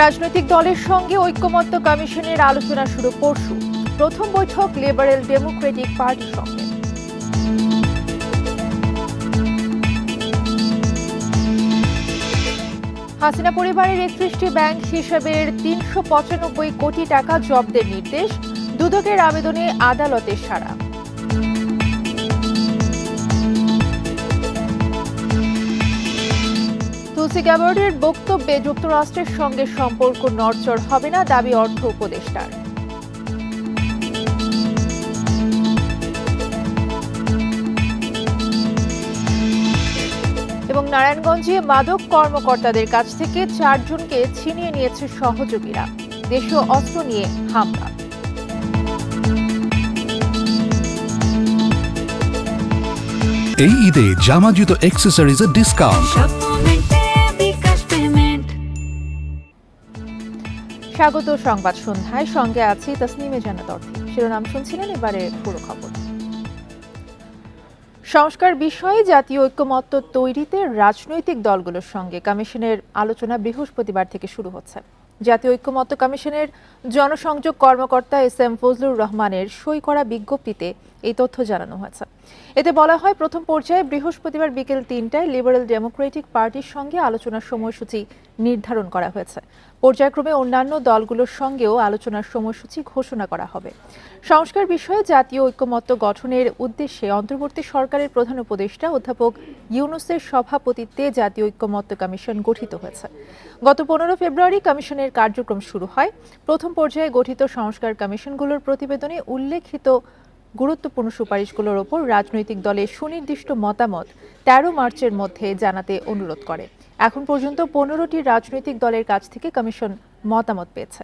রাজনৈতিক দলের সঙ্গে ঐক্যমত্য কমিশনের আলোচনা শুরু পরশু। প্রথম বৈঠক লিবারেল ডেমোক্রেটিক পার্টির সঙ্গে। হাসিনা পরিবারের ৩১টি ব্যাংক হিসাবের ৩৯৫ কোটি টাকা জব্দের নির্দেশ, দুদকের আবেদনে আদালতের সাড়া। তুলসী গ্যাবার্ডের বক্তব্যে যুক্তরাষ্ট্রের সঙ্গে সম্পর্ক নড়চড় হবে না, দাবি অর্থ উপদেষ্টার। এবং নারায়ণগঞ্জে মাদক কর্মকর্তাদের কাছ থেকে ৪ জনকে ছিনিয়ে নিয়েছে সহযোগীরা, দেশীয় অস্ত্র নিয়ে হামলা। এই ঈদে জামা জুতো অ্যাক্সেসরিজের ডিসকাউন্ট। স্বাগত সংবাদ সন্ধ্যায়, সঙ্গে আছি তাসনিমে জান্নাত অর্থী। শিরোনাম শুনছিলেন, এবারে পুরো খবর। সংস্কার বিষয়ে জাতীয় ঐক্যমত্য তৈরিতে রাজনৈতিক দলগুলোর সঙ্গে কমিশনের আলোচনা বৃহস্পতিবার থেকে শুরু হচ্ছে। জাতীয় ঐক্যমত্য কমিশনের জনসংযোগ কর্মকর্তা এস.এম. ফজলুর রহমানের সই করা বিজ্ঞপ্তিতে এই তথ্য জানানো হয়েছে। এতে বলা হয়, প্রথম পর্যায়ে বৃহস্পতিবার বিকেল ৩টায় লিবারেল ডেমোক্রেটিক পার্টির সঙ্গে আলোচনার সময়সূচি নির্ধারণ করা হয়েছে। পর্যায়ক্রমে অন্যান্য দলগুলোর সঙ্গেও আলোচনার সময়সূচি ঘোষণা করা হবে। সংস্কার বিষয়ে জাতীয় ঐক্যমত্য গঠনের উদ্দেশ্যে অন্তর্বর্তী সরকারের প্রধান উপদেষ্টা অধ্যাপক ইউনূসের সভাপতিত্বে জাতীয় ঐক্যমত্য কমিশন গঠিত হয়েছে। গত ১৫ ফেব্রুয়ারি কমিশনের কার্যক্রম শুরু হয়। প্রথম পর্যায়ে গঠিত সংস্কার কমিশনগুলোর প্রতিবেদনে উল্লেখিত গুরুত্বপূর্ণ সুপারিশগুলোর ওপর রাজনৈতিক দলের সুনির্দিষ্ট মতামত ১৩ মার্চের মধ্যে জানাতে অনুরোধ করে। এখন পর্যন্ত ১৫টি রাজনৈতিক দলের কাছ থেকে কমিশন মতামত পেয়েছে।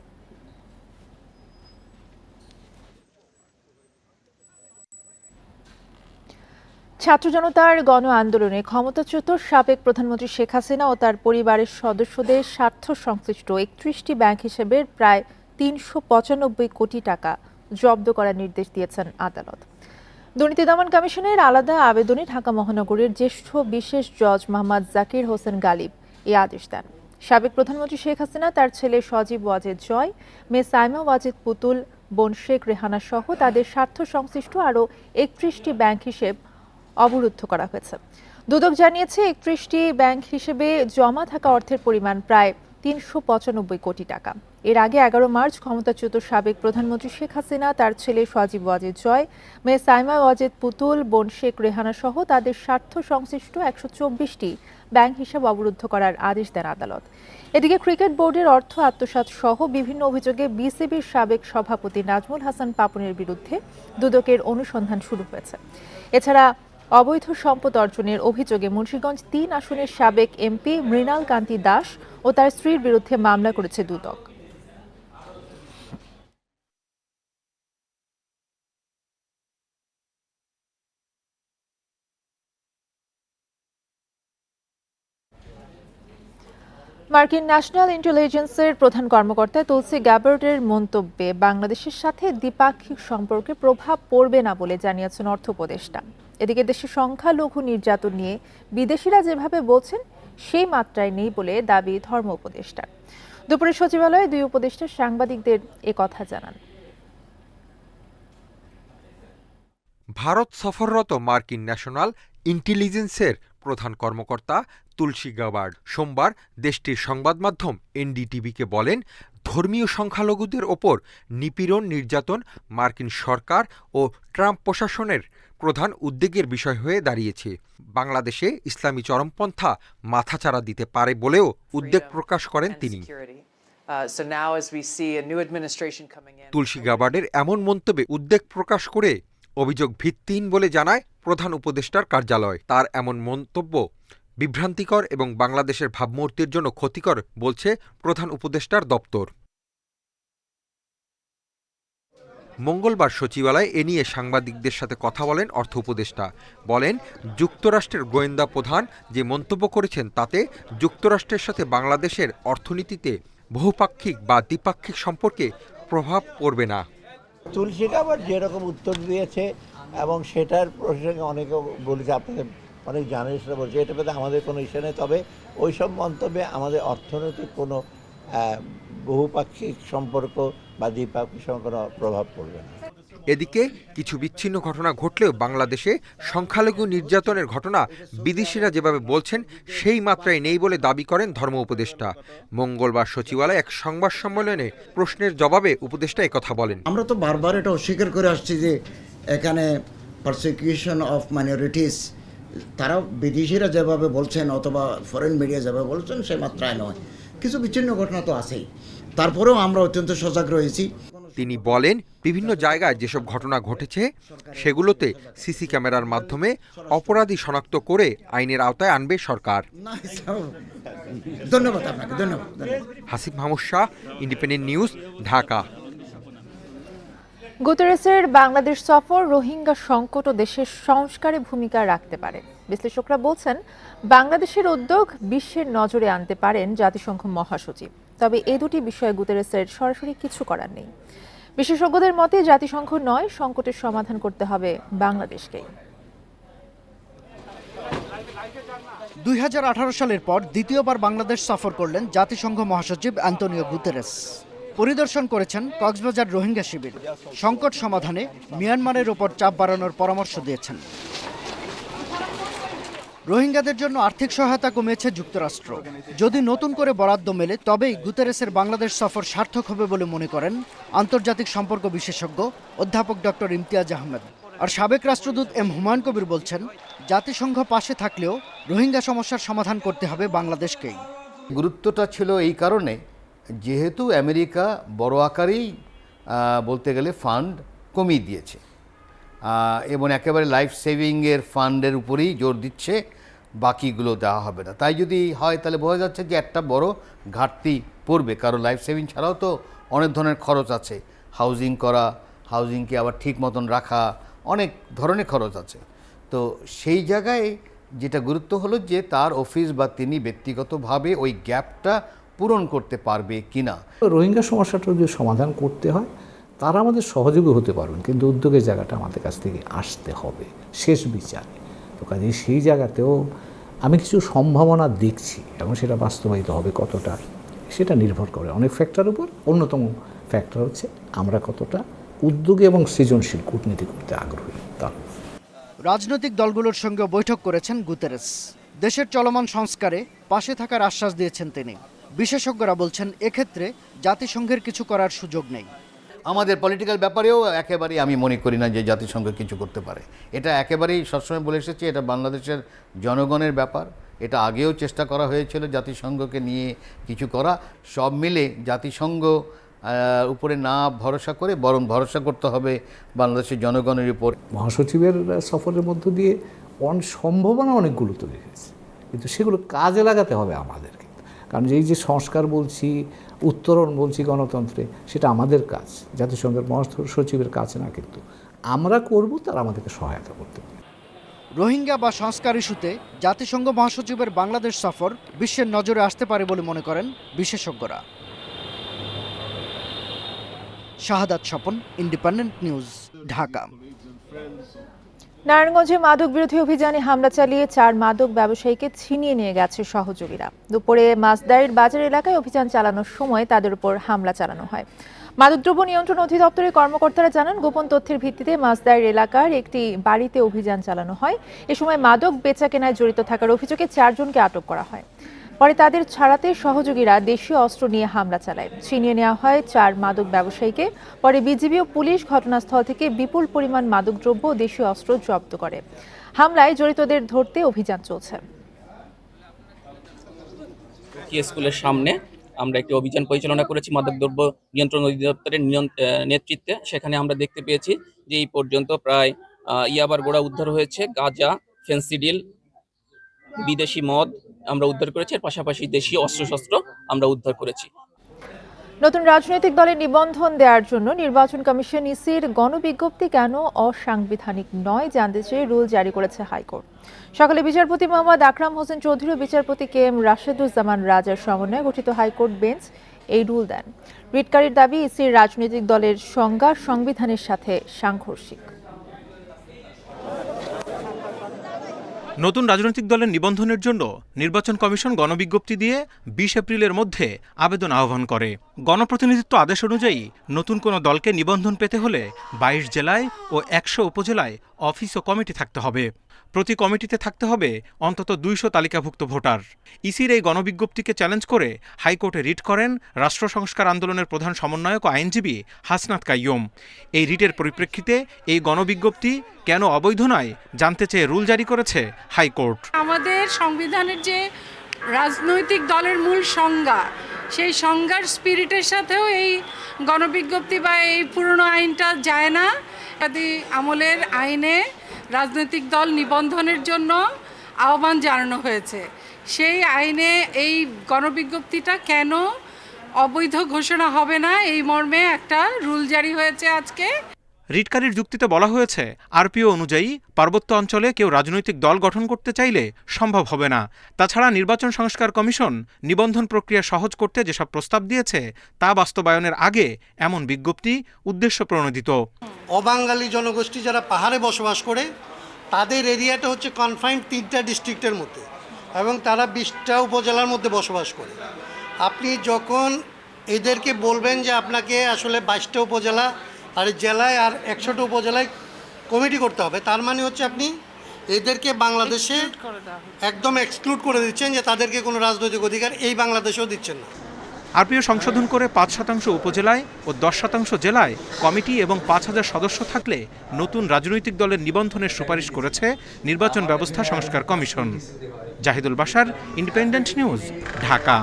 ছাত্র জনতার গণ আন্দোলনে ক্ষমতাচ্যুত সাবেক প্রধানমন্ত্রী শেখ হাসিনা ও তার পরিবারের সদস্যদের স্বার্থ সংশ্লিষ্ট ৩১টি ব্যাংক হিসেবের প্রায় ৩৯৫ কোটি টাকা জব্দ করার নির্দেশ দিয়েছেন আদালত। দুর্নীতি দমন কমিশনের আলাদা আবেদনে ঢাকা মহানগরের জ্যেষ্ঠ বিশেষ জজ মোহাম্মদ জাকির হোসেন গালিব এই আদেশ দেন। সাবেক প্রধানমন্ত্রী শেখ হাসিনা, তার ছেলে সজীব ওয়াজেদ জয়, মেয়ে সাইমা ওয়াজেদ পুতুল, বোন শেখ রেহানা সহ তাদের স্বার্থ সংশ্লিষ্ট আরও ৩১টি ব্যাংক হিসেব অবরুদ্ধ করা হয়েছে। দুদক জানিয়েছে, ৩১টি ব্যাংক হিসেবে জমা থাকা অর্থের পরিমাণ প্রায় ৩৯৫ কোটি টাকা। এর আগে ১১ মার্চ ক্ষমতাচ্যুত সাবেক প্রধানমন্ত্রী শেখ হাসিনা, তার ছেলে সজীব ওয়াজেদ জয়, মেয়ে সাইমা ওয়াজেদ পুতুল, বোন শেখ রেহানা সহ তাদের স্বার্থ সংশ্লিষ্ট ১২৪টি ব্যাংক হিসাব অবরুদ্ধ করার আদেশ দেন আদালত। এদিকে ক্রিকেট বোর্ডের অর্থ আত্মসাৎ সহ বিভিন্ন অভিযোগে বিসিবির সাবেক সভাপতি নাজমুল হাসান পাপনের বিরুদ্ধে দুদকের অনুসন্ধান শুরু হয়েছে। এছাড়া অবৈধ সম্পদ অর্জনের অভিযোগে মুন্সিগঞ্জ ৩ আসনের সাবেক এমপি মৃণাল কান্তি দাস ও তার স্ত্রীর বিরুদ্ধে মামলা করেছে দুদক। মার্কিন ন্যাশনাল ইন্টেলিজেন্সের প্রধান কর্মকর্তা তুলসী গ্যাবার্ডের মন্তব্যে বাংলাদেশের সাথে দ্বিপাক্ষিক সম্পর্কে প্রভাব পড়বে না বলে জানিয়েছেন অর্থ উপদেষ্টা। এদিকে দেশে সংখ্যালঘু নির্যাতন নিয়ে বিদেশিরা যেভাবে বলছেন সেই মাত্রায় নেই বলে দাবি ধর্ম উপদেষ্টার। দুপুরে সচিবালয়ে দুই উপদেষ্টা সাংবাদিকদের কথা জানান। ভারত সফররত মার্কিন ন্যাশনাল ইন্টেলিজেন্সের প্রধান কর্মকর্তা তুলসী গ্যাবার্ড সোমবার দেশটির সংবাদ মাধ্যম এনডিটিভিকে বলেন, ধর্মীয় সংখ্যালঘুদের ওপর নিপীড়ন নির্যাতন মার্কিন সরকার ও ট্রাম্প প্রশাসনের প্রধান উদ্বেগের বিষয় হয়ে দাঁড়িয়েছে। বাংলাদেশে ইসলামী চরমপন্থা মাথাচাড়া দিতে পারে বলেও উদ্বেগ প্রকাশ করেন তিনি। তুলসী গ্যাবার্ডের এমন মন্তব্যে উদ্বেগ প্রকাশ করে অভিযোগ ভিত্তিহীন বলে জানায় প্রধান উপদেষ্টার কার্যালয়। তার এমন মন্তব্য বিভ্রান্তিকর এবং বাংলাদেশের ভাবমূর্তির জন্য ক্ষতিকর বলছে প্রধান উপদেষ্টার দপ্তর। মঙ্গলবার সচিবালয়ে এ নিয়ে সাংবাদিকদের সাথে কথা বলেন অর্থ উপদেষ্টা। বলেন, যুক্তরাষ্ট্রের গোয়েন্দা প্রধান যে মন্তব্য করেছেন তাতে যুক্তরাষ্ট্রের সাথে বাংলাদেশের অর্থনীতিতে বহুপাক্ষিক বা দ্বিপাক্ষিক সম্পর্কে প্রভাব পড়বে না। তুলসী গ্যাবার্ড যেরকম উত্তর দিয়েছে এবং সেটার প্রসঙ্গে অনেকে বলেছে, আপনাদের অনেক জার্নালিস্টরা বলছে এটার মধ্যে আমাদের কোনো ইস্যু নেই, তবে ওইসব মন্তব্যে আমাদের অর্থনৈতিক কোনো বহুপাক্ষিক সম্পর্ক বা দ্বিপাক্ষিক সম্পর্ক প্রভাব পড়বে না। এদিকে কিছু বিচ্ছিন্ন ঘটনা ঘটলেও বাংলাদেশে সংখ্যালঘু নির্যাতনের ঘটনা বিদেশিরা যেভাবে বলছেন সেই মাত্রায় নেই বলে দাবি করেন ধর্ম উপদেষ্টা। মঙ্গলবার সচিবালয়ে এক সংবাদ সম্মেলনে প্রশ্নের জবাবে উপদেষ্টা একথা বলেন। আমরা তো বারবার এটা অস্বীকার করে আসছি যে এখানে পারসিকিউশন অফ মাইনরিটিস তারা বিদেশিরা যেভাবে বলছেন অথবা ফরেন মিডিয়া যেভাবে বলছেন সে মাত্রায় নয়, কিছু বিচ্ছিন্ন ঘটনা তো আছেই, তারপরেও আমরা অত্যন্ত সজাগ রয়েছি। তিনি বলেন, বিভিন্ন জায়গায় যেসব ঘটনা ঘটেছে সেগুলোতে সিসি ক্যামেরার মাধ্যমে অপরাধী শনাক্ত করে আইনের আওতায় আনবে সরকার। ধন্যবাদ আপনাকে, ধন্যবাদ। Hasib Mahmud Shah, Independent News, Dhaka. গুতেরেসের বাংলাদেশ সফর রোহিঙ্গা সংকট ও দেশের সংস্কারে ভূমিকা রাখতে পারে। বিশ্লেষকরা বলছেন, বাংলাদেশের উদ্যোগ বিশ্বের নজরে আনতে পারেন জাতিসংঘ মহাসচিব। তবে এই দুটি বিষয়ে গুতেরেসের সরাসরি কিছু করার নেই। বিশেষজ্ঞদের মতে জাতিসংঘ নয়, সংকটের সমাধান করতে হবে বাংলাদেশকেই। 2018 সালের পর দ্বিতীয়বার বাংলাদেশ সফর করলেন জাতিসংঘ মহাসচিব অ্যান্তোনিও গুতেরেস। পরিদর্শন করেছেন কক্সবাজার রোহিঙ্গা শিবির। সংকট সমাধানে মিয়ানমারের ওপর চাপ বাড়ানোর পরামর্শ দিয়েছেন। রোহিঙ্গাদের জন্য আর্থিক সহায়তা কমিয়েছে যুক্তরাষ্ট্র। যদি নতুন করে বরাদ্দ মেলে তবেই গুতেরেসের বাংলাদেশ সফর সার্থক হবে বলে মনে করেন আন্তর্জাতিক সম্পর্ক বিশেষজ্ঞ অধ্যাপক ডক্টর ইমতিয়াজ আহমেদ। আর সাবেক রাষ্ট্রদূত এম হুমায়ুন কবির বলছেন, জাতিসংঘ পাশে থাকলেও রোহিঙ্গা সমস্যার সমাধান করতে হবে বাংলাদেশকেই। গুরুত্বটা ছিল এই কারণে, যেহেতু আমেরিকা বড় আকারেই বলতে গেলে ফান্ড কমিয়ে দিয়েছে এবং একেবারে লাইফ সেভিংয়ের ফান্ডের উপরেই জোর দিচ্ছে, বাকিগুলো দেওয়া হবে না। তাই যদি হয় তাহলে বোঝা যাচ্ছে যে একটা বড় ঘাটতি পড়বে, কারণ লাইফ সেভিং ছাড়াও তো অনেক ধরনের খরচ আছে, হাউজিং করা, হাউজিংকে আবার ঠিক মতন রাখা, অনেক ধরনের খরচ আছে। তো সেই জায়গায় যেটা গুরুত্ব হলো যে তার অফিস বা তিনি ব্যক্তিগতভাবে ওই গ্যাপটা পূরণ করতে পারবে কিনা। রোহিঙ্গা সমস্যাটা যদি সমাধান করতে হয় তারা আমাদের সহযোগী হতে পারবেন, কিন্তু উদ্যোগের জায়গাটা আমাদের কাছ থেকে আসতে হবে শেষ বিচারে। তো কাজে সেই জায়গাতেও আমি কিছু সম্ভাবনা দেখছি এবং সেটা বাস্তবায়িত হবে কতটা সেটা নির্ভর করে অনেক ফ্যাক্টরের উপর। অন্যতম ফ্যাক্টর হচ্ছে আমরা কতটা উদ্যোগী এবং সৃজনশীল কূটনীতি করতে আগ্রহী। তা রাজনৈতিক দলগুলোর সঙ্গে বৈঠক করেছেন গুতেরেস। দেশের চলমান সংস্কারে পাশে থাকার আশ্বাস দিয়েছেন তিনি। বিশেষজ্ঞরা বলছেন, এক্ষেত্রে জাতিসংঘের কিছু করার সুযোগ নেই। আমাদের পলিটিক্যাল ব্যাপারেও একেবারেই আমি মনে করি না যে জাতিসংঘ কিছু করতে পারে। এটা একেবারেই সবসময় বলে এসেছি, এটা বাংলাদেশের জনগণের ব্যাপার। এটা আগেও চেষ্টা করা হয়েছিল জাতিসংঘকে নিয়ে কিছু করা। সব মিলে জাতিসংঘ উপরে না ভরসা করে বরং ভরসা করতে হবে বাংলাদেশের জনগণের উপর। মহাসচিবের সফরের মধ্য দিয়ে সম্ভাবনা অনেকগুলো তৈরি হয়েছে, কিন্তু সেগুলো কাজে লাগাতে হবে আমাদেরকে। কারণ এই যে সংস্কার বলছি, উত্তরণ বলছি গণতন্ত্রে, সেটা আমাদের কাজ, জাতিসংঘের মহাসচিবের কাজ না, কিন্তু আমরা করব, তারা আমাদেরকে সহায়তা করতে পারে। রোহিঙ্গা বা সংস্কার ইস্যুতে জাতিসংঘ মহাসচিবের বাংলাদেশ সফর বিশ্বের নজরে আসতে পারে বলে মনে করেন বিশেষজ্ঞরা। শাহাদাত স্বপন, ইন্ডিপেন্ডেন্ট নিউজ, ঢাকা। নারায়ণগঞ্জে মাদক বিরোধী অভিযানে হামলা চালিয়ে 4 মাদক ব্যবসায়ীকে ছিনিয়ে নিয়ে গেছে সহযোগীরা। দুপুরে মাছদারির বাজার এলাকায় অভিযান চালানোর সময় তাদের উপর হামলা চালানো হয়। মাদকদ্রব্য নিয়ন্ত্রণ অধিদপ্তরের কর্মকর্তারা জানান, গোপন তথ্যের ভিত্তিতে মাছদারির এলাকার একটি বাড়িতে অভিযান চালানো হয়। এ সময় মাদক বেচাকেনায় জড়িত থাকার অভিযোগে 4 জনকে আটক করা হয়। পরে তাদের ছাড়াতে সহযোগীরা দেশীয় অস্ত্র নিয়ে হামলা চালায়। ছিনিয়ে নেওয়া হয় 4 মাদক ব্যবসায়ীকে। পরে বিজিবি ও পুলিশ ঘটনাস্থল থেকে বিপুল পরিমাণ মাদকদ্রব্য ও দেশীয় অস্ত্র জব্দ করে। হামলায় জড়িতদের ধরতে অভিযান চলছে। স্কুলের সামনে আমরা একটি অভিযান পরিচালনা করেছি মাদকদ্রব্য নিয়ন্ত্রণ অধিদপ্তরের নেতৃত্বে। সেখানে আমরা দেখতে পেয়েছি যে এই পর্যন্ত প্রায় ইয়াবার গোড়া উদ্ধার হয়েছে, গাঁজা, ফেন্সিডিল, বিদেশি মদ আমরা উদ্ধার করেছি। এর পাশাপাশি দেশীয় অস্ত্রশস্ত্র আমরা উদ্ধার করেছি। নতুন রাজনৈতিক দলের নিবন্ধন দেওয়ার জন্য নির্বাচন কমিশন ইসির গণবিজ্ঞপ্তি কেন অসাংবিধানিক নয় জানতে চেয়ে রুল জারি করেছে হাইকোর্ট। সকালে বিচারপতি মোহাম্মদ আকরাম হোসেন চৌধুরী ও বিচারপতি কে এম রাশেদুজ্জামান রাজার সমন্বয়ে গঠিত হাইকোর্ট বেঞ্চ এই রুল দেন। রিটকারীর দাবি, ইসির রাজনৈতিক দলের সংজ্ঞা সংবিধানের সাথে সাংঘর্ষিক। নতুন রাজনৈতিক দলের নিবন্ধনের জন্য নির্বাচন কমিশন গণবিজ্ঞপ্তি দিয়ে ২০ এপ্রিলের মধ্যে আবেদন আহ্বান করে। গণপ্রতিনিধিত্ব আদেশ অনুযায়ী নতুন কোনো দলকে নিবন্ধন পেতে হলে ২২ জেলায় ও ১০০ উপজেলায় অফিস ও কমিটি থাকতে হবে। প্রতি কমিটিতে থাকতে হবে অন্তত ২০০ তালিকাভুক্ত ভোটার। ইসির এই গণবিজ্ঞপ্তিকে চ্যালেঞ্জ করে হাইকোর্টে রিট করেন রাষ্ট্র সংস্কার আন্দোলনের প্রধান সমন্বয়ক ও আইনজীবী হাসনাত কাইয়ুম। এই রিটের পরিপ্রেক্ষিতে এই গণবিজ্ঞপ্তি কেন অবৈধ নয় জানতে চেয়ে রুল জারি করেছে হাইকোর্ট। আমাদের সংবিধানের যে রাজনৈতিক দলের মূল সংজ্ঞা, সেই সংজ্ঞার স্পিরিটের সাথেও এই গণবিজ্ঞপ্তি বা এই পুরনো আইনটা যায় না। আদি আমলের আইনে রাজনৈতিক দল নিবন্ধনের জন্য আহ্বান জানানো হয়েছে। সেই আইনে এই গণবিজ্ঞপ্তিটা কেন অবৈধ ঘোষণা হবে না, এই মর্মে একটা রুল জারি হয়েছে আজকে। রিটকারীর যুক্তিতে বলা হয়েছে, আরপিও অনুযায়ী পার্বত্য অঞ্চলে কেউ রাজনৈতিক দল গঠন করতে চাইলে সম্ভব হবে না। তাছাড়া নির্বাচন সংস্কার কমিশন নিবন্ধন প্রক্রিয়া সহজ করতে যেসব প্রস্তাব দিয়েছে তা বাস্তবায়নের আগে এমন বিজ্ঞপ্তি উদ্দেশ্য প্রণোদিত। অবাঙালি জনগোষ্ঠী যারা পাহাড়ে বসবাস করে, তাদের এরিয়াটা হচ্ছে কনফাইন্ড 3টা ডিস্ট্রিক্টের মধ্যে এবং তারা 20টা উপজেলার মধ্যে বসবাস করে। আপনি যখন এদেরকে বলবেন যে আপনাকে আসলে 22টা উপজেলা আর জেলায় আর 100টা উপজেলায় কমিটি করতে হবে, তার মানে হচ্ছে আপনি এদেরকে বাংলাদেশে একদম এক্সক্লুড করে দিচ্ছেন, যে তাদেরকে কোনো রাজনৈতিক অধিকার এই বাংলাদেশেও দিচ্ছেন না। আরপিও সংশোধন করে ৫% উপজেলায় ও 10% জেলায় কমিটি এবং ৫,০০০ সদস্য থাকলে নতুন রাজনৈতিক দলের নিবন্ধনের সুপারিশ করেছে নির্বাচন ব্যবস্থা সংস্কার কমিশন। Zahidul Bashar, Independent News, Dhaka.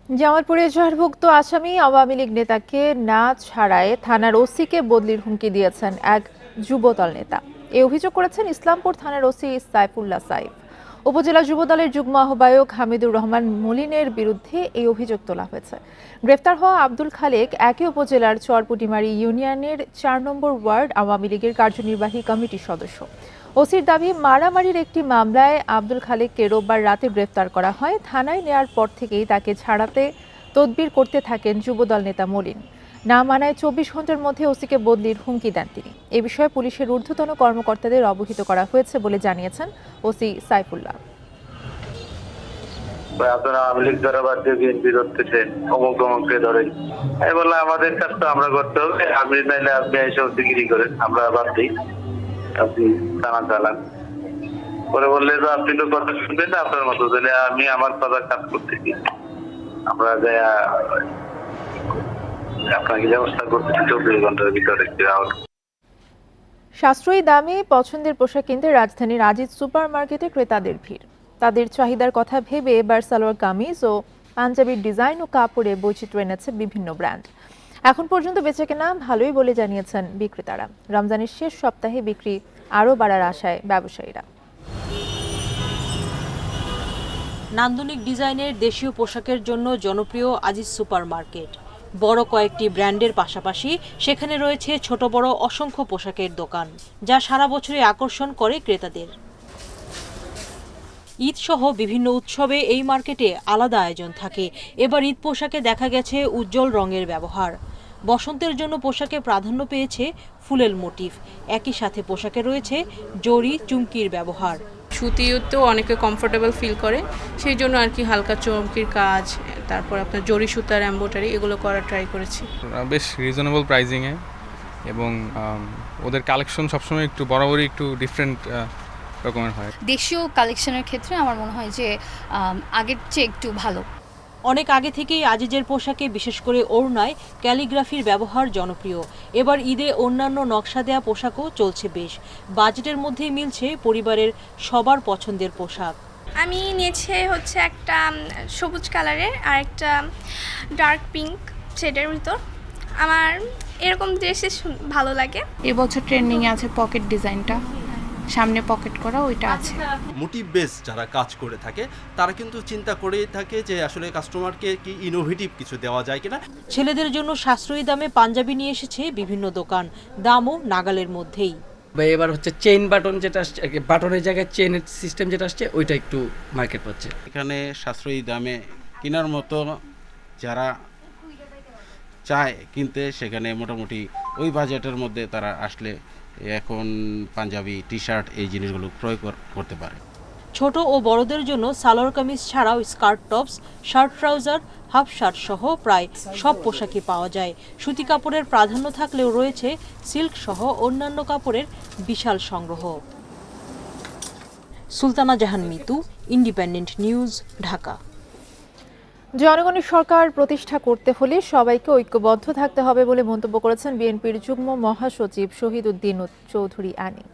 জামালপুরে জেলভুক্ত আসামি আওয়ামী লীগ নেতাকে না ছাড়ায় থানার ওসিকে বদলির হুমকি দিয়েছেন এক যুবদল নেতা। এই অভিযোগ করেছেন ইসলামপুর থানার ওসি সাইফুল্লাহ সাইফ। উপজেলা যুবদলের যুগ্ম আহ্বায়ক হামিদুর রহমান মলিনের বিরুদ্ধে এই অভিযোগ তোলা হয়েছে। গ্রেফতার হওয়া আব্দুল খালেক একই উপজেলার চরপুটিমারি ইউনিয়নের ৪ নম্বর ওয়ার্ড আওয়ামী লীগের কার্যনির্বাহী কমিটির সদস্য। ওসির দাবি, মারামারির একটি মামলায় আব্দুল খালেককে রোববার রাতে গ্রেফতার করা হয়। থানায় নেয়ার পর থেকেই তাকে ছাড়াতে তদবির করতে থাকেন যুবদল নেতা মলিন। না মানায় ২৪ ঘন্টার মধ্যে ওসিকে বদলির হুমকি দেন তিনি। এ বিষয়ে পুলিশের ঊর্ধ্বতন কর্মকর্তাদের অবহিত করা হয়েছে বলে জানিয়েছেন ওসি সাইফুল্লাহ। আপনারা আওয়ামী লীগ দ্বারা বাদ দিয়ে বিএনপি ধরতেছেন, অমুক অমুককে ধরেন। আমি বললাম আমাদের কাজ তো আমরা করতে হবে, আপনি নাইলে আপনি এসে ওদিগিরি করেন, আমরা বাদ দিই, আপনি টানা চালান। পরে বললে তো আপনি তো কথা শুনবেন না আপনার মতো, তাহলে আমি আমার কথা কাজ করতেছি, আমরা আপনাকে ব্যবস্থা করতেছি ২৪ ঘন্টার ভিতরে। সাশ্রয়ী দামে পছন্দের পোশাক কিনতে রাজধানীর আজিজ সুপার মার্কেটে ক্রেতাদের ভিড়। তাদের চাহিদার কথা ভেবে এবার সালোয়ার কামিজ ও পাঞ্জাবির ডিজাইন ও কাপড়ে বৈচিত্র্য এনেছে বিভিন্ন ব্র্যান্ড। এখন পর্যন্ত বেচাকেনা ভালোই বলে জানিয়েছেন বিক্রেতারা। রমজানের শেষ সপ্তাহে বিক্রি আরও বাড়ার আশায় ব্যবসায়ীরা। নান্দনিক ডিজাইনের দেশীয় পোশাকের জন্য জনপ্রিয় আজিজ সুপার মার্কেট। বড় কয়েকটি ব্র্যান্ডের পাশাপাশি সেখানে রয়েছে ছোট বড় অসংখ্য পোশাকের দোকান, যা সারা বছরই আকর্ষণ করে ক্রেতাদের। ঈদ সহ বিভিন্ন উৎসবে এই মার্কেটে আলাদা আয়োজন থাকে। এবার ঈদ পোশাকে দেখা গেছে উজ্জ্বল রঙের ব্যবহার। বসন্তের জন্য পোশাকে প্রাধান্য পেয়েছে ফুলেল মোটিফ। একই সাথে পোশাকে রয়েছে জরি চুমকির ব্যবহার। সুতিতেও অনেকে কমফোর্টেবল ফিল করে, সেই জন্য আর কি হালকা চমকির কাজ, তারপর আপনার জরি সুতার এমব্রয়ডারি এগুলো করার ট্রাই করেছি। বেশ রিজনেবল প্রাইজিংয়ে, এবং ওদের কালেকশন সবসময় একটু বরাবরই একটু ডিফারেন্ট রকমের হয়। দেশীয় কালেকশনের ক্ষেত্রে আমার মনে হয় যে আগের চেয়ে একটু ভালো। অনেক আগে থেকেই আজিজের পোশাকে, বিশেষ করে ওড়নায় ক্যালিগ্রাফির ব্যবহার জনপ্রিয়। এবার ঈদে অন্যান্য নকশা দেয়া পোশাকও চলছে বেশ। বাজেটের মধ্যেই মিলছে পরিবারের সবার পছন্দের পোশাক। আমি নিয়েছি হচ্ছে একটা সবুজ কালারের আর একটা ডার্ক পিঙ্ক শেডের ভিতর। আমার এরকম ড্রেসে ভালো লাগে। এবছর ট্রেন্ডিংয়ে আছে পকেট ডিজাইনটা, সামনে পকেট করা ওইটা আছে। মোটিভ বেস যারা কাজ করে থাকে তারা কিন্তু চিন্তা করেই থাকে যে আসলে কাস্টমারকে কি ইনোভেটিভ কিছু দেওয়া যায় কিনা। ছেলেদের জন্য সাশ্রয়ী দামে পাঞ্জাবি নিয়ে এসেছে বিভিন্ন দোকান, দামও নাগালের মধ্যেই। এবার হচ্ছে চেইন বাটন যেটা আসছে, বাটনের জায়গায় চেইনের সিস্টেম যেটা আসছে ওইটা একটু মার্কেট পাচ্ছে। এখানে সাশ্রয়ী দামে কেনার মতো যারা চায় কিনতে, সেখানে মোটামুটি ওই বাজেটের মধ্যে তারা আসলে এখন পাঞ্জাবি, টি শার্ট এই জিনিসগুলো ক্রয় করতে পারে। ছোট ও বড়দের জন্য সালোয়ার কামিজ ছাড়াও skirt tops, shirt trouser, half shirt সহ প্রায় সব পোশাকই পাওয়া যায়। সুতি কাপড়ের প্রাধান্য থাকলেও রয়েছে সিল্ক সহ অন্যান্য কাপড়ের বিশাল সংগ্রহ। সুলতানা জাহান মিতু, ইন্ডিপেন্ডেন্ট নিউজ, ঢাকা। জনগণের সরকার প্রতিষ্ঠা করতে হলে সবাইকে ঐক্যবদ্ধ থাকতে হবে বলে মন্তব্য করেছেন বিএনপির যুগ্ম মহাসচিব শহীদ উদ্দিন চৌধুরী আনি।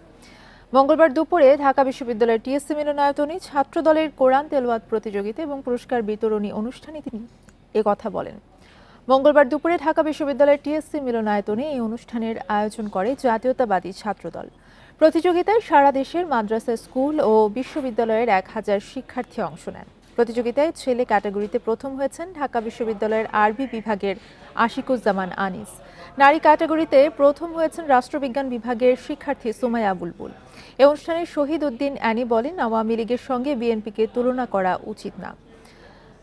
মঙ্গলবার দুপুরে ঢাকা বিশ্ববিদ্যালয়ের টিএসসি মিলনায়তনে ছাত্রদলের কোরআন তেলাওয়াত প্রতিযোগিতা এবং পুরস্কার বিতরণী অনুষ্ঠানে তিনি একথা বলেন। মঙ্গলবার দুপুরে ঢাকা বিশ্ববিদ্যালয়ের টিএসসি মিলনায়তনে এই অনুষ্ঠানের আয়োজন করে জাতীয়তাবাদী ছাত্রদল। প্রতিযোগিতায় সারা দেশের মাদ্রাসা, স্কুল ও বিশ্ববিদ্যালয়ের 1000 শিক্ষার্থী অংশ নেন। প্রতিযোগিতায় ছেলে ক্যাটাগরিতে প্রথম হয়েছেন ঢাকা বিশ্ববিদ্যালয়ের আরবি বিভাগের আশিকুজ্জামান আনিস। নারী ক্যাটাগরিতে প্রথম হয়েছেন রাষ্ট্রবিজ্ঞান বিভাগের শিক্ষার্থী সুমাইয়া বুলবুল। এ অনুষ্ঠানে শহীদ উদ্দিন আনি বলেন, আওয়ামী লীগের সঙ্গে বিএনপিকে তুলনা করা উচিত না।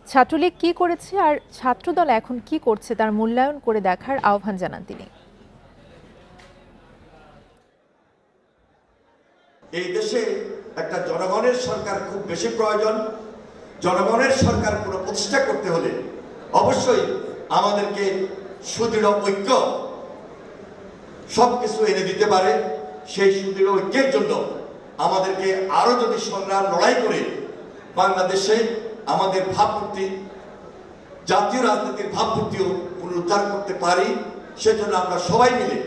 ছাত্রলীগ কি করেছে আর ছাত্রদল এখন কি করছে তার মূল্যায়ন করে দেখার আহ্বান জানান তিনি। এই দেশে একটা জনগণের সরকার খুব বেশি প্রয়োজন। জনগণের সরকার পুরো প্রতিষ্ঠা করতে হলে অবশ্যই আমাদেরকে সুদৃঢ় ঐক্য সবকিছু এনে দিতে পারে। সেই সুদৃঢ় ঐক্যের জন্য আমাদেরকে আরো যদি সংগ্রাম লড়াই করে বাংলাদেশে আমাদের ভাবমূর্তি, জাতীয় রাজনীতির ভাবমূর্তিও পুনরুদ্ধার করতে পারি, সেজন্য আমরা সবাই মিলে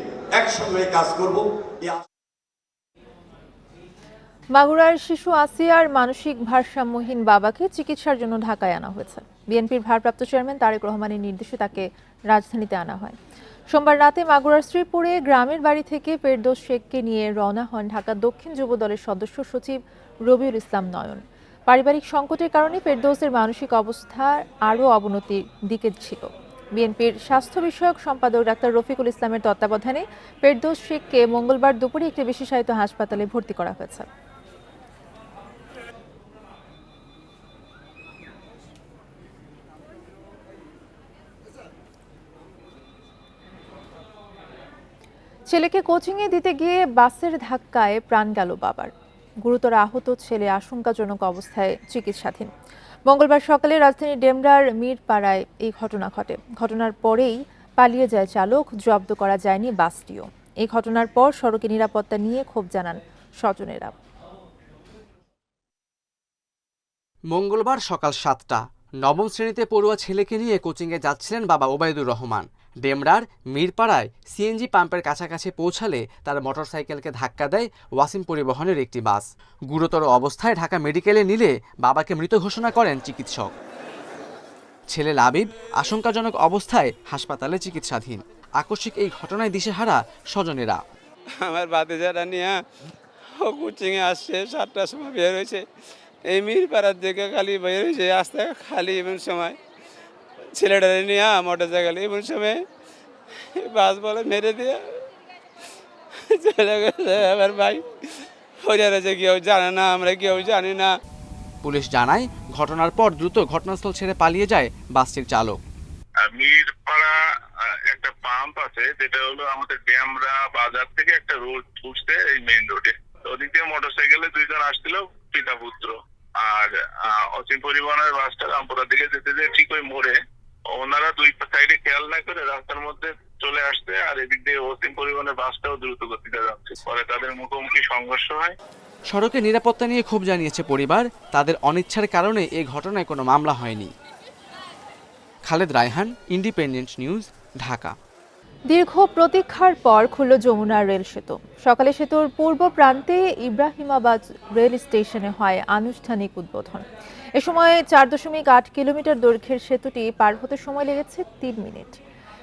একসঙ্গে কাজ করব। মাগুরার শিশু আসিয়ার মানসিক ভারসাম্যহীন বাবাকে চিকিৎসার জন্য ঢাকায় আনা হয়েছে। বিএনপির ভারপ্রাপ্ত চেয়ারম্যান তারেক রহমানের নির্দেশে তাকে রাজধানীতে আনা হয়। সোমবার রাতে মাগুরার শ্রীপুরে গ্রামের বাড়ি থেকে ফেরদৌস শেখকে নিয়ে রওনা হন ঢাকা দক্ষিণ যুব দলের সদস্য সচিব রবিউল ইসলাম নয়ন। পারিবারিক সংকটের কারণে ফেরদৌসের মানসিক অবস্থা আরও অবনতির দিকে ছিল। বিএনপির স্বাস্থ্য বিষয়ক সম্পাদক ডাক্তার রফিকুল ইসলামের তত্ত্বাবধানে ফেরদৌস শেখকে মঙ্গলবার দুপুরে একটি বিশেষায়িত হাসপাতালে ভর্তি করা হয়েছে। ছেলেকে কোচিংয়ে দিতে গিয়ে বাসের ধাক্কায় প্রাণ গেল বাবার। গুরুতর আহত ছেলে আশঙ্কাজনক অবস্থায় চিকিৎসাধীন। মঙ্গলবার সকালে রাজধানীর ডেমরার মিরপাড়ায় এই ঘটনা ঘটে। ঘটনার পরেই পালিয়ে যায় চালক, জব্দ করা যায়নি বাসটিও। এই ঘটনার পর সড়কে নিরাপত্তা নিয়ে ক্ষোভ জানান স্বজনেরা। মঙ্গলবার সকাল 7টা নবম শ্রেণীতে পড়ুয়া ছেলেকে নিয়ে কোচিংয়ে যাচ্ছিলেন বাবা ওবায়দুর রহমান। ডেমরার মিরপাড়ায় সিএনজি পাম্পের কাছাকাছি পৌঁছালে তার মোটরসাইকেলকে ধাক্কা দেয় ওয়াসিম পরিবহনের একটি বাস। গুরুতর অবস্থায় ঢাকা মেডিকেলে নিলে বাবাকে মৃত ঘোষণা করেন চিকিৎসক। ছেলে লাবিব আশঙ্কাজনক অবস্থায় হাসপাতালে চিকিৎসাধীন। আকস্মিক এই ঘটনায় দিশেহারা স্বজনেরা। আমার ভাতিজাটা নিয়ে কোচিংয়ে আসছে, 7টার সময় বের হয়েছে। এই মিরপাড়ার দিকে খালি বের হয়েছে, রাস্তা খালি। এমন সময় ছেলেটা নিয়ে মোটরসাইকেল, এমন সময় বাস বলে মেরে দিয়ে চলে গেছে। আমার ভাই হরিয়াছে, কেউ জানে না, আমরা কেউ জানি না। পুলিশ জানায় ঘটনার পর দ্রুত ঘটনাস্থল ছেড়ে পালিয়ে যায় বাসটির চালক। মিরপাড়া একটা পাম্প আছে, যেটা হলো আমাদের ডেমরা বাজার থেকে একটা রোড উঠছে এই মেইন রোডে। ওদিক থেকে মোটরসাইকেলে 2 জন আসছিল, পিতা পুত্র। আর অসীম পরিবহনের বাসটা রামপুরার দিকে যেতে যে ঠিক ওই মোড়ে ওনারা 2 সাইডে খেয়াল না করে রাস্তার মধ্যে চলে আসছে, আর এদিক দিয়ে অসীম পরিবহনের বাসটাও দ্রুত গতিতে যাচ্ছে। পরে তাদের মুখোমুখি সংঘর্ষ হয়। সড়কে নিরাপত্তা নিয়ে ক্ষোভ জানিয়েছে পরিবার। তাদের অনিচ্ছার কারণে এই ঘটনায় কোনো মামলা হয়নি। Khaled Raihan, independent News, Dhaka. দীর্ঘ প্রতীক্ষার পর খুলল যমুনা রেল সেতু। সকালে সেতুর পূর্ব প্রান্তে ইব্রাহিমাবাদ রেল স্টেশনে হয় আনুষ্ঠানিক উদ্বোধন। এ সময় 4.8 কিলোমিটার দৈর্ঘ্যের সেতুটি পার হতে সময় লেগেছে 3 মিনিট।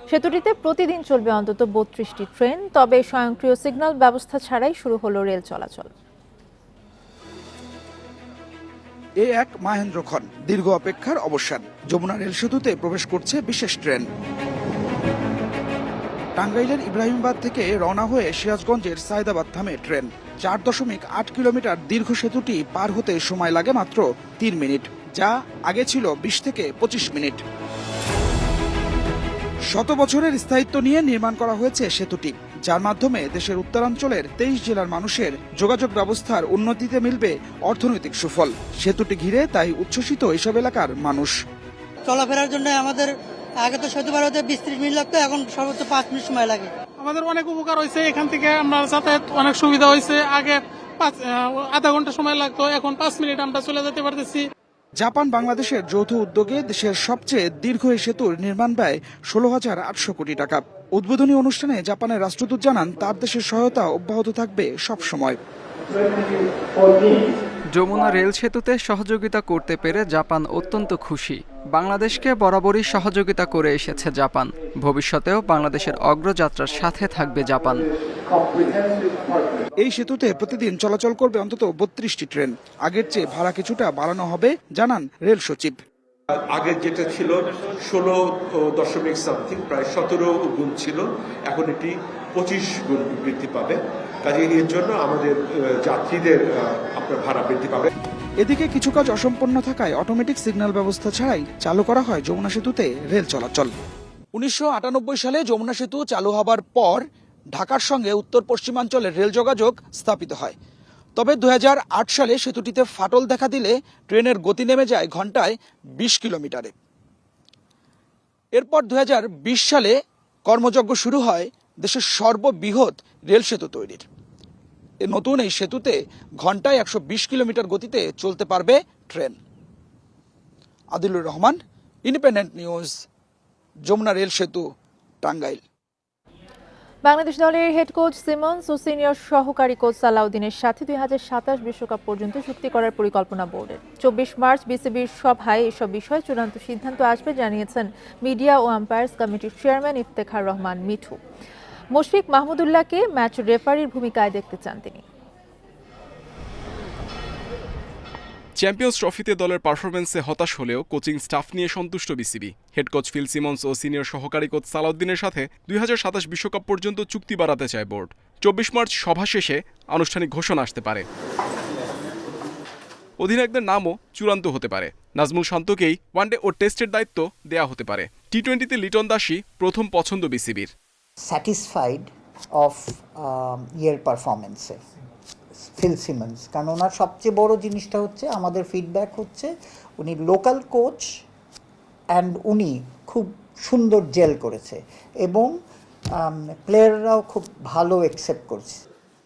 সেতুটিতে প্রতিদিন চলবে অন্তত 32টি ট্রেন, তবে স্বয়ংক্রিয় সিগন্যাল ব্যবস্থা ছাড়াই শুরু হলো রেল চলাচল। এ এক মাহেন্দ্রক্ষণ, দীর্ঘ অপেক্ষার অবসান। যমুনা রেল সেতুতে প্রবেশ করছে বিশেষ ট্রেন। টাঙ্গাইলের ইব্রাহিমাবাদ থেকে রওনা হয়ে সিরাজগঞ্জের সায়দাবাদ থামে ট্রেন। 4.8 কিলোমিটার দীর্ঘ সেতুটি পার হতে সময় লাগে মাত্র 3 মিনিট, যা আগে ছিল 20 থেকে 25 মিনিট। 100 বছরের স্থায়িত্ব নিয়ে নির্মাণ করা হয়েছে সেতুটি, যার মাধ্যমে দেশের উত্তরাঞ্চলের 23 জেলার মানুষের যোগাযোগ ব্যবস্থার উন্নতিতে মিলবে অর্থনৈতিক সুফল। সেতুটি ঘিরে তাই উচ্ছ্বসিত এসব এলাকার মানুষ। চলাফেরার জন্য আমাদের আগে তো সেতু পার হতে 20-30 মিনিট লাগতো, এখন সর্বোচ্চ 5 মিনিট সময় লাগে। আমাদের অনেক উপকার হয়েছে, এখান থেকে আমরা যাতায়াত অনেক সুবিধা হয়েছে। আগে আধা ঘন্টা সময় লাগতো, এখন 5 মিনিট আমরা চলে যেতে পারতেছি। জাপান বাংলাদেশের যৌথ উদ্যোগে দেশের সবচেয়ে দীর্ঘ এই সেতুর নির্মাণ ব্যয় 16,800 কোটি টাকা। উদ্বোধনী অনুষ্ঠানে জাপানের রাষ্ট্রদূত জানান তার দেশের সহায়তা অব্যাহত থাকবে সব সময়। যমুনা রেল সেতুতে সহযোগিতা করতে পেরে জাপান অত্যন্ত খুশি। বাংলাদেশকে বরাবরই সহযোগিতা করে এসেছে জাপান, ভবিষ্যতেও বাংলাদেশের অগ্রযাত্রার সাথে থাকবে জাপান। এই সেতুতে প্রতিদিন চলাচল করবে অন্তত 32টি ট্রেন। আগের চেয়ে ভাড়া কিছুটা বাড়ানো হবে জানান রেল সচিব। আগে যেটা ছিল 16.something, প্রায় 17 গুণ ছিল, এখন এটি 25 গুণ বৃদ্ধি পাবে। কাজে এর জন্য আমাদের যাত্রীদের আপনার ভাড়া বৃদ্ধি পাবে। এদিকে কিছু কাজ অসম্পন্ন থাকায় অটোমেটিক সিগন্যাল ব্যবস্থা ছাড়াই চালু করা হয় যমুনা সেতুতে রেল চলাচল। 1998 সালে যমুনা সেতু চালু হবার পর ঢাকার সঙ্গে উত্তর পশ্চিমাঞ্চলের রেল যোগাযোগ স্থাপিত হয়। তবে 2008 সালে সেতুটিতে ফাটল দেখা দিলে ট্রেনের গতি নেমে যায় ঘন্টায় 20 কিলোমিটারে। এরপর 2020 সালে কর্মযজ্ঞ শুরু হয় দেশের সর্ববৃহৎ রেল সেতু তৈরির। নতুন এই সেতুতে ঘন্টায় 120 কিলোমিটার গতিতে চলতে পারবে train. Adilur Rahman, independent news, Jamuna rail সেতু, টাঙ্গাইল। বাংলাদেশ দলের হেড কোচ সিমন্স ও সিনিয়র সহকারী কোচ সালাউদ্দিনের সাথে 2027 বিশ্বকাপ পর্যন্ত চুক্তি করার পরিকল্পনা বোর্ডের। 24 মার্চ বিসিবির সভায় এসব বিষয়ে চূড়ান্ত সিদ্ধান্ত আসবে জানিয়েছেন মিডিয়া ও আম্পায়ার্স কমিটির চেয়ারম্যান ইফতেখার রহমান মিঠু। মুশফিক মাহমুদুল্লাহকে ম্যাচ রেফারির ভূমিকায় দেখতে চান তিনি। চ্যাম্পিয়ন্স ট্রফিতে দলের পারফরমেন্সে হতাশ হলেও কোচিং স্টাফ নিয়ে সন্তুষ্ট BCB. Head coach Phil Simmons ও সিনিয়র সহকারী কোচ সালাউদ্দিনের সাথে 2027 বিশ্বকাপ পর্যন্ত চুক্তি বাড়াতে চায় বোর্ড। 24 মার্চ সভা শেষে আনুষ্ঠানিক ঘোষণা আসতে পারে। অধিনায়কদের নামও চূড়ান্ত হতে পারে। নাজমুল শান্তকেই ওয়ানডে ও টেস্টের দায়িত্ব দেয়া হতে পারে। টি-20তে লিটন দাসই প্রথম পছন্দ বিসিবির। স্যাটিসফাইড অফ ইয়ার পারফরমেন্সে ফিল সিমন্স, কারণ ওনার সবচেয়ে বড় জিনিসটা হচ্ছে আমাদের ফিডব্যাক হচ্ছে উনি লোকাল কোচ অ্যান্ড উনি খুব সুন্দর জেল করেছে এবং প্লেয়াররাও খুব ভালো অ্যাকসেপ্ট করছে।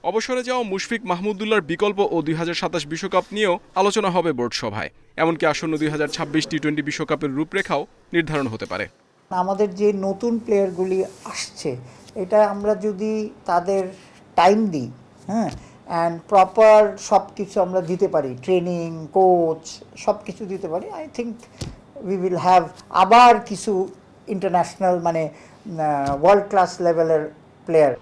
অবসরে যাওয়া মুশফিক মাহমুদুল্লাহর বিকল্প ও 2027 বিশ্বকাপ নিয়েও আলোচনা হবে বোর্ড সভায়। এমনকি আসন্ন 2026 টি-20 বিশ্বকাপের রূপরেখাও নির্ধারণ হতে পারে। আমাদের যে নতুন প্লেয়ারগুলি আসছে, এটা আমরা যদি তাদের টাইম দিই, হ্যাঁ, অ্যান্ড প্রপার সব কিছু আমরা দিতে পারি, ট্রেনিং, কোচ সব কিছু দিতে পারি, I think we will have আবার কিছু ইন্টারন্যাশনাল মানে ওয়ার্ল্ড ক্লাস লেভেলের প্লেয়ার।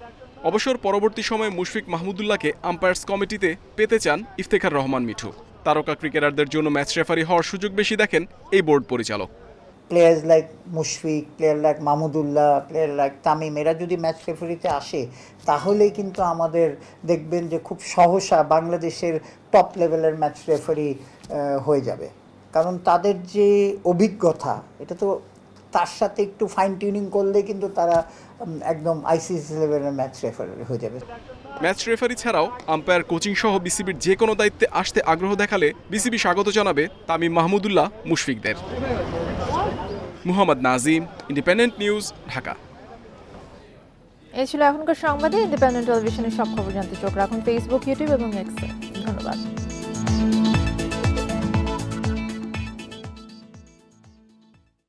অবসর পরবর্তী সময়ে মুশফিক মাহমুদুল্লাহকে আম্পায়ার্স কমিটিতে পেতে চান ইফতেখার রহমান মিঠু। তারকা ক্রিকেটারদের জন্য ম্যাচ রেফারি হওয়ার সুযোগ বেশি দেখেন এই বোর্ড পরিচালক। Players like Mushfiq, player like Mahmudullah, player like Tamim, এরা যদি ম্যাচ রেফারিতে আসে তাহলেই কিন্তু আমাদের দেখবেন যে খুব সহসা বাংলাদেশের টপ লেভেলের ম্যাচ রেফারি হয়ে যাবে। কারণ তাদের যে অভিজ্ঞতা, এটা তো তার সাথে একটু ফাইন টিউনিং করলে কিন্তু তারা একদম আইসিসি লেভেলের ম্যাচ রেফারি হয়ে যাবে। ম্যাচ রেফারি ছাড়াও আম্পায়ার কোচিং সহ বিসিবির যে কোনো দায়িত্বে আসতে আগ্রহ দেখালে বিসিবি স্বাগত জানাবে তামিম, মাহমুদুল্লাহ, মুশফিকদের। Muhammad Nazim, Independent News, Dhaka. এই ছিল এখনকার সংবাদে। ইন্ডিপেন্ডেন্ট টেলিভিশনের সব খবর জানতে চোখ রাখুন ফেসবুক, ইউটিউব এবং এক্সে। ধন্যবাদ।